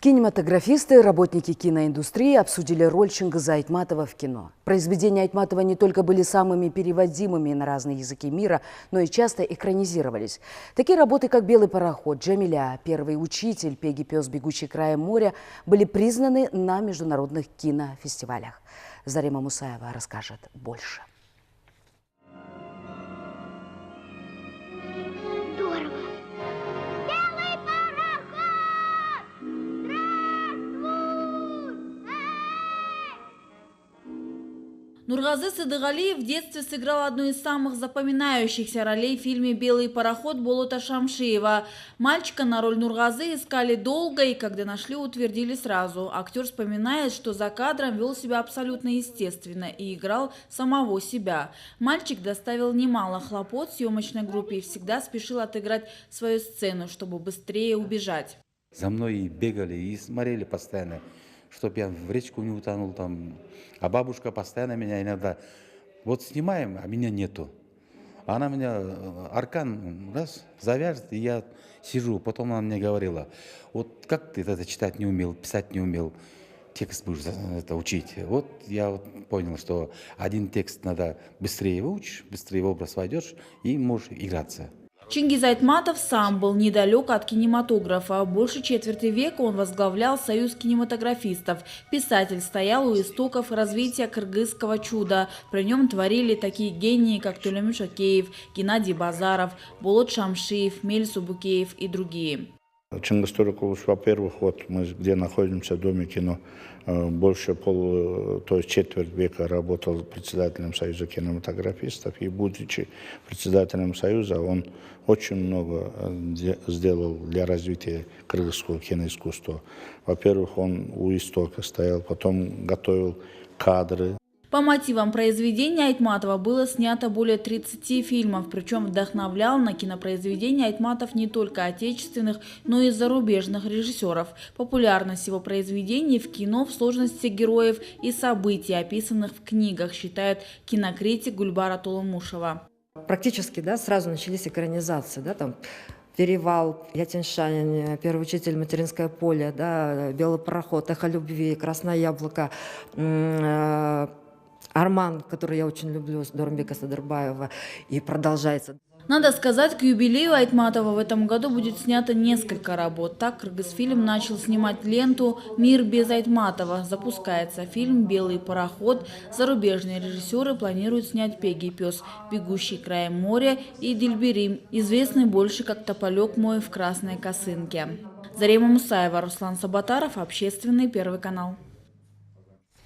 Кинематографисты и работники киноиндустрии обсудили роль Чингиза Айтматова в кино. Произведения Айтматова не только были самыми переводимыми на разные языки мира, но и часто экранизировались. Такие работы, как «Белый пароход», «Джамиля», «Первый учитель», «Пеги пес, бегущий краем моря» были признаны на международных кинофестивалях. Зарима Мусаева расскажет больше. Нургазы Садыгалиев в детстве сыграл одну из самых запоминающихся ролей в фильме «Белый пароход» Болота Шамшиева. Мальчика на роль Нургазы искали долго и, когда нашли, утвердили сразу. Актер вспоминает, что за кадром вел себя абсолютно естественно и играл самого себя. Мальчик доставил немало хлопот съемочной группе и всегда спешил отыграть свою сцену, чтобы быстрее убежать. За мной бегали и смотрели постоянно, чтобы я в речку не утонул там. А бабушка постоянно меня иногда, вот снимаем, а меня нету. Она меня аркан раз завяжет, и я сижу. Потом она мне говорила, вот как ты это читать не умел, писать не умел, текст будешь это учить. Вот я понял, что один текст надо быстрее выучишь, быстрее в образ войдешь и можешь играться. Чингиз Айтматов сам был недалек от кинематографа. Больше четверти века он возглавлял Союз кинематографистов. Писатель стоял у истоков развития кыргызского чуда. При нем творили такие гении, как Тулемиш Океев, Геннадий Базаров, Болот Шамшиев, Мелис Убукеев и другие. Чингиз Турекович, во-первых, вот мы где находимся, в Доме кино, больше то есть четверть века работал председателем Союза кинематографистов. И будучи председателем Союза, он очень много сделал для развития кыргызского киноискусства. Во-первых, он у истока стоял, потом готовил кадры. По мотивам произведения Айтматова было снято более 30 фильмов, причем вдохновлял на кинопроизведения Айтматов не только отечественных, но и зарубежных режиссеров. Популярность его произведений в кино в сложности героев и событий, описанных в книгах, считает кинокритик Гульбара Толумушева. Практически сразу начались экранизации, там «Перевал», «Я Тяньшань», «Первый учитель», «Материнское поле», «Белый пароход», «Эхо любви», «Красное яблоко», «Арман», который я очень люблю, с Дорымбека Садырбаева, и продолжается. Надо сказать, к юбилею Айтматова в этом году будет снято несколько работ. Так Кыргызфильм начал снимать ленту «Мир без Айтматова». Запускается фильм «Белый пароход». Зарубежные режиссеры планируют снять «Пеги пес, бегущий краем моря» и «Дильберим», известный больше как «Тополек мой в красной косынке». Зарима Мусаева, Руслан Сабатаров, Общественный, Первый канал.